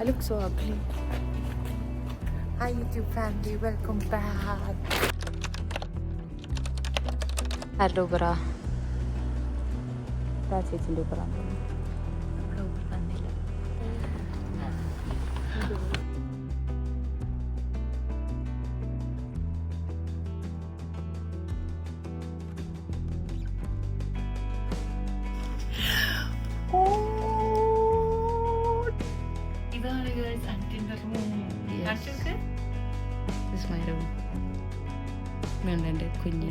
look so ugly. Hi YouTube family, welcome back. Hello bra. That's it in the bra. This is my room.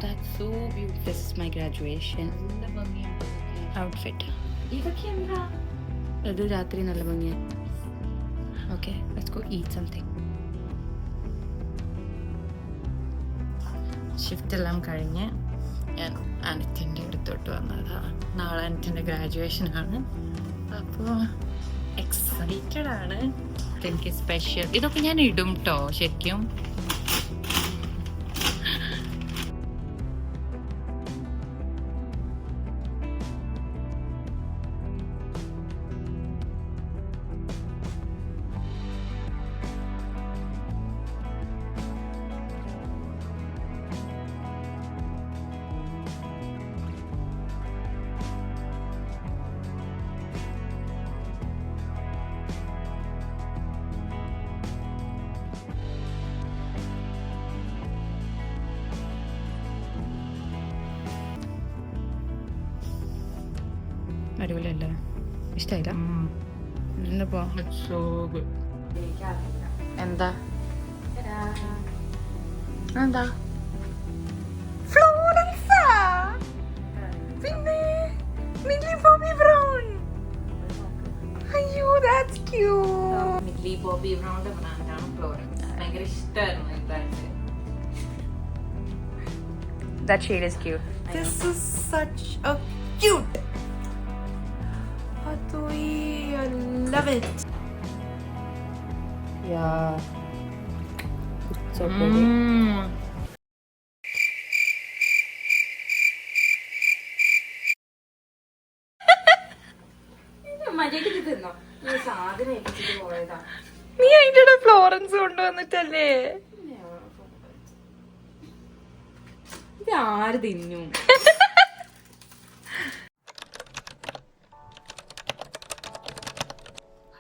That's so beautiful. This is my graduation outfit. അത് രാത്രി നല്ല ഭംഗിയാണ്. Okay, let's go eat something. Shift എല്ലാം കഴിഞ്ഞ് ഞാൻ അനിത്തിൻ്റെ അടുത്തോട്ട് വന്നതാണ്. നാളെ അനിത്തിൻ്റെ ഗ്രാജുവേഷൻ ആണ്. അപ്പോൾ എക്സൈറ്റഡ് ആണ്. എനിക്ക് സ്പെഷ്യൽ ഇതൊക്കെ ഞാൻ ഇടും കേട്ടോ ശരിക്കും. അടിപൊളിയല്ലേ? ഇഷ്ടമായില്ല? എന്താ എന്താ ഫ്ലോറൻസ് പിന്നെ മില്ലി ബോബി ബ്രൗൺ. അയ്യോ ദാറ്റ്സ് ക്യൂട്ട്. മില്ലി ബോബി ബ്രൗണിന്റെ ബ്രാൻഡാണ് ഫ്ലോറൻസ്. ഭയങ്കര ഇഷ്ടമായിരുന്നു ഈ brand. That shade is cute. This is such a cute. I love it. Yeah. It's so pretty. നീ അതിന്റെ ഫ്ലോറൻസ് കൊണ്ടുവന്നിട്ടല്ലേ? ഇത് ആര് തിന്നു?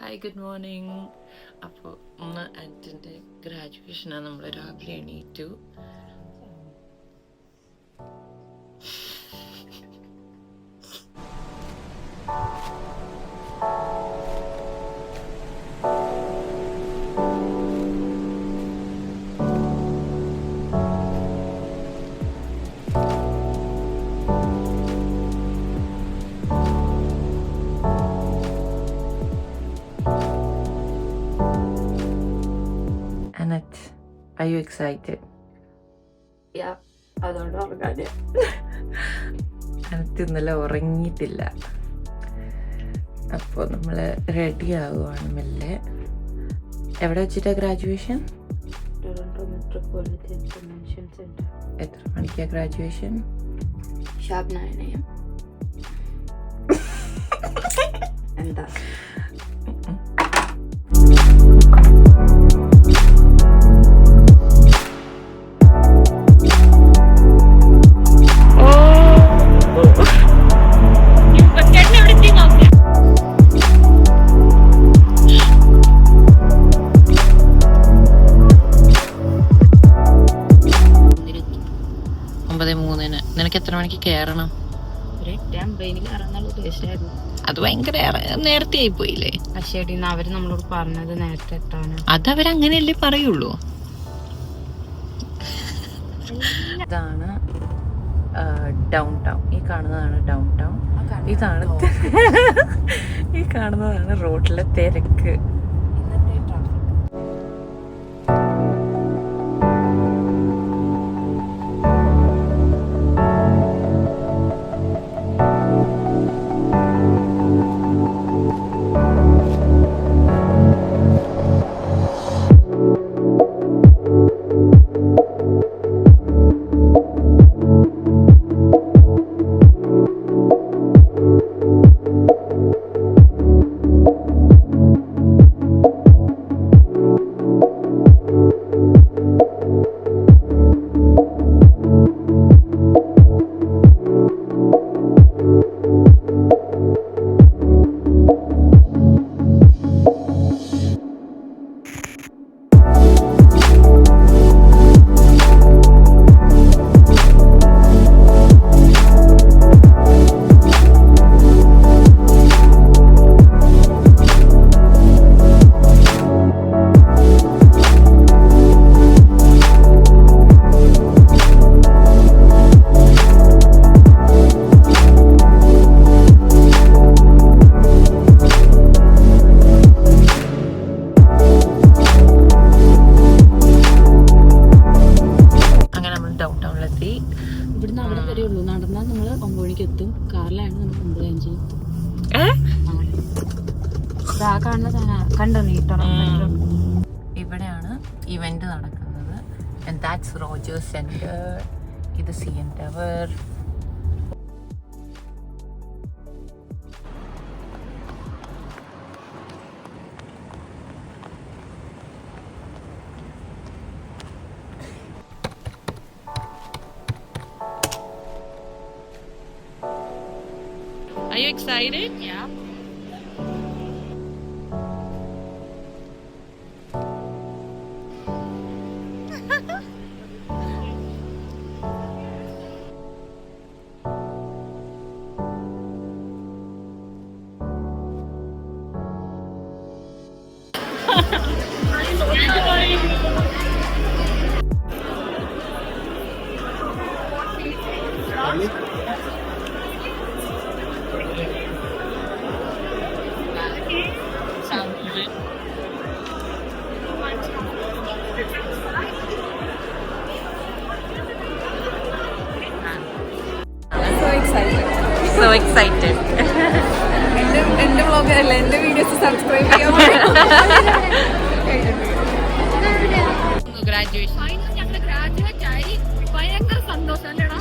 Hi, good morning. അപ്പോൾ ഒന്ന് ആൻറ്റിൻ്റെ ഗ്രാജുവേഷനാണ്. നമ്മൾ രാവിലെ എണീറ്റു. Are you excited? Yeah, അതുകൊണ്ട് ഉറങ്ങാതെ. എനിക്ക് ഇന്നലെ ഉറങ്ങിയിട്ടില്ല. അപ്പോൾ നമ്മൾ റെഡി ആവുകയാണ് മെല്ലെ. എവിടെ വെച്ചിട്ടാ graduation? Toronto metropolitan convention centre. എത്ര മണിക്കാ ഗ്രാജുവേഷൻ? Sharp 9 AM. എന്താ നിനക്ക് എത്ര മണിക്ക് കയറണം? അത് ഭയങ്കര നേരത്തെ ആയി പോയില്ലേ? ശരി, അവര് നമ്മളോട് പറഞ്ഞത് നേരത്തെ എത്താണ്. അതവരങ്ങനെയല്ലേ പറയുള്ളൂ. ഇതാണ് ഡൗൺ ടൗൺ. ഈ കാണുന്നതാണ് ഡൗൺ ടൗൺ. ഈ കാണുന്നതാണ് റോഡിലെ തിരക്ക്. ഇവിടുന്ന് അവിടെ വരെ ഉള്ളൂ. നടന്നാൽ നമ്മൾ 9 മണിക്ക് എത്തും. കാറിലാണ് നമ്മൾ 9:05 എത്തും. കാണുന്ന സാധനം കണ്ടോ നീ? ഇവിടെയാണ് ഇവന്റ് നടക്കുന്നത്. And that's Rogers Center. ഇത് CN Tower. Are you excited? Yeah. So excited. എന്റെ വ്ളോഗ് അല്ല, എന്റെ വീഡിയോസ് സബ്സ്ക്രൈബ് ചെയ്യാൻ ഗ്രാജുവേഷൻ ഞങ്ങളുടെ ഗ്രാജുവേറ്റ് ആയി. ഭയങ്കര സന്തോഷം അല്ലേടാ.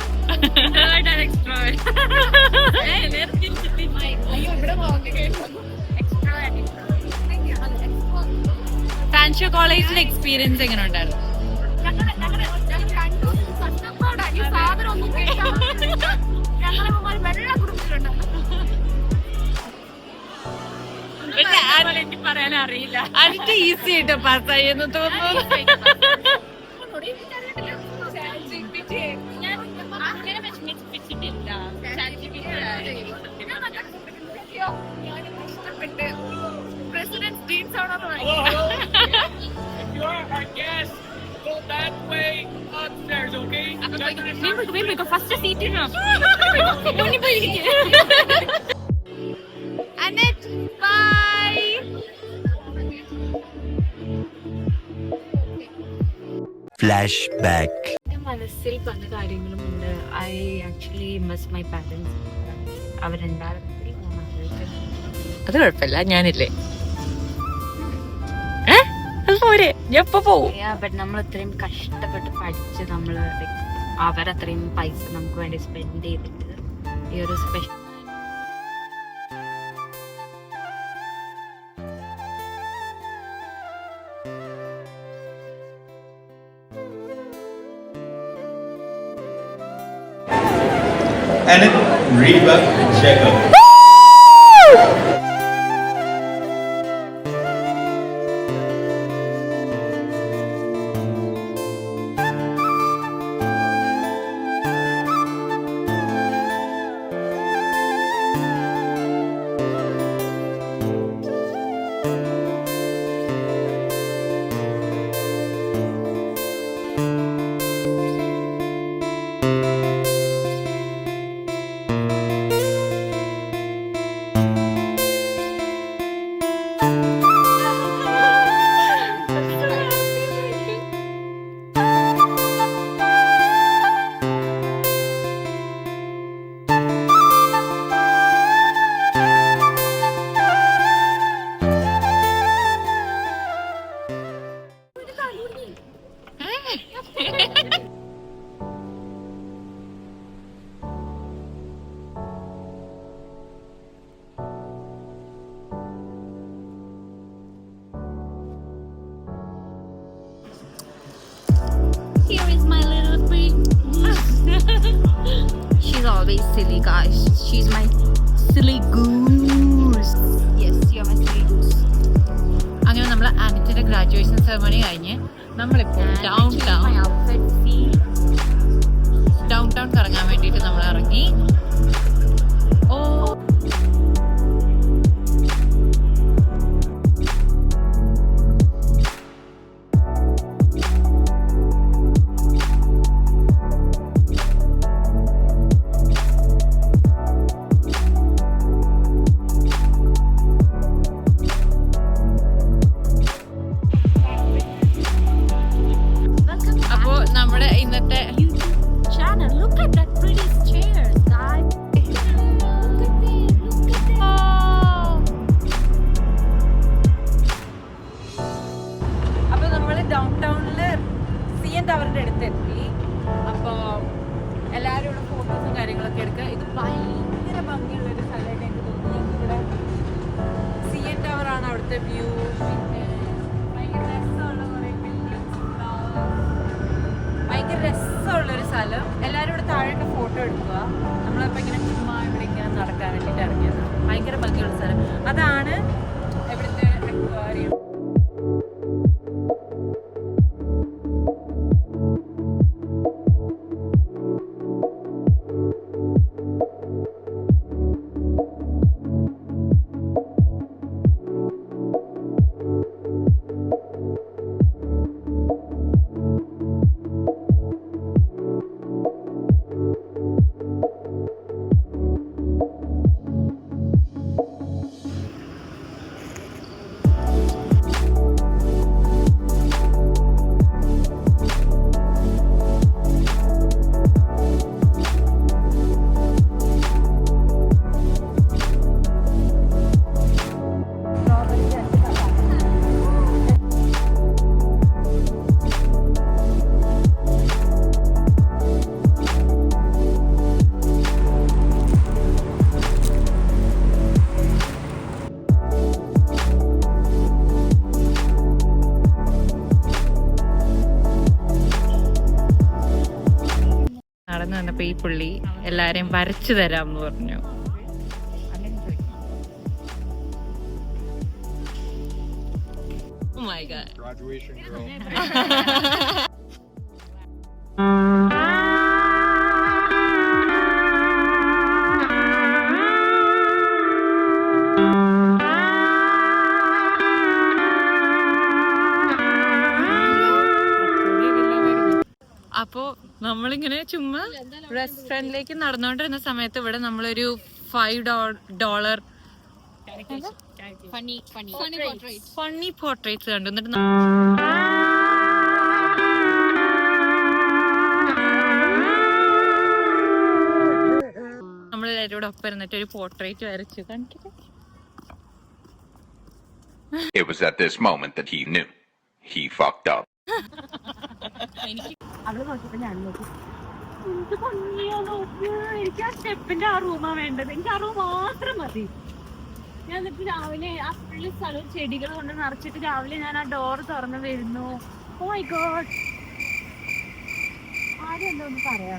അയ്യോ ഇവിടെ Fanshawe കോളേജിലെ എക്സ്പീരിയൻസ് എങ്ങനെ ഉണ്ടായിരുന്നു? പറയാൻ അറിയില്ല. അതിന്റെ ഈസി ആയിട്ട് പാസ്സായെന്ന് തോന്നുന്നു. അങ്ങനെ വിഷമിച്ചിട്ടില്ല. ഇഷ്ടപ്പെട്ട് പ്രസിഡന്റ് ജീൻസ് ആണോ ഫസ്റ്റ് സീറ്റിനോ ഫ്ലാഷ്ബാക്ക്. എൻ്റെ മനസ്സിൽ പല കാര്യങ്ങളും ഉണ്ട്. I actually miss my parents. അവരുണ്ടായിരുന്നെങ്കിൽ ഞാൻ ആലോചിക്കുന്നത്. അത് കുഴപ്പമില്ല, ഞാനില്ലേ. പോരെ, ഞാൻ ഇപ്പൊ പോവും. ബട്ട് നമ്മൾ ഇത്രയും കഷ്ടപ്പെട്ട് പഠിച്ച് നമ്മൾ അവരത്രയും പൈസ നമുക്ക് വേണ്ടി സ്പെൻഡ് ചെയ്തിട്ട് ഈ ഒരു special And Reba Jacob. Here is my little friend. She's always silly, guys. She's my silly goose. Yes, you're my silly goose. അങ്ങനെ നമ്മള് ആനിറ്റിന്റെ ഗ്രാജുവേഷൻ സെറമണി കഴിഞ്ഞ് നമ്മളിപ്പോ ഡൗൺ ടൗൺ കറങ്ങാൻ വേണ്ടിട്ട് നമ്മൾ ഇറങ്ങി. അപ്പോ നമ്മുടെ ഇവിടുത്തെ വ്യൂ, പിന്നെ ഭയങ്കര രസമുള്ളൊരു സ്ഥലം. എല്ലാവരും ഇവിടെ താഴെയൊക്കെ ഫോട്ടോ എടുക്കുക. നമ്മളിപ്പോൾ ഇങ്ങനെ ചുമ്മാ ഇവിടെ ഇങ്ങനെ നടക്കാൻ വേണ്ടിയിട്ട് ഇറങ്ങിയത്. ഭയങ്കര ഭംഗിയുള്ള സ്ഥലം. അതാണ് ഇവിടുത്തെ അക്വാറിയം. നടന്നു വന്നപ്പോ ഈ പുള്ളി എല്ലാരെയും വരച്ചു തരാമെന്ന് പറഞ്ഞു. Oh my God. Graduation girl. അപ്പോ നമ്മളിങ്ങനെ ചുമ്മാ റെസ്റ്റോറന്റിലേക്ക് നടന്നുകൊണ്ടിരുന്ന സമയത്ത് ഇവിടെ നമ്മളൊരു $5 ഫണ്ണി പോർട്രേറ്റ്സ് കണ്ടു. എന്നിട്ട് നമ്മളെല്ലാവരും കൂടെ ഒപ്പം ഇരുന്നിട്ട് ഒരു പോർട്രേറ്റ് വരച്ചു. കണ്ടിട്ട് It was at this moment that he knew he fucked up. അവള് നോക്കിയപ്പോ ഞാൻ നോക്കി, എന്ത് ഭംഗിയാ നോക്ക്. എനിക്ക് ആ സ്റ്റെപ്പിന്റെ ആ റൂമാ വേണ്ടത്. എനിക്ക് ആ റൂം മാത്രം മതി. ഞാൻ എന്നിട്ട് രാവിലെ ആ ഫുള്ള് സ്ഥലവും ചെടികൾ കൊണ്ട് നിറച്ചിട്ട് രാവിലെ ഞാൻ ആ ഡോർ തുറന്ന് വരുന്നു. ഓ മൈ ഗോഡ്, ആരും എന്താ ഒന്ന് പറയാ.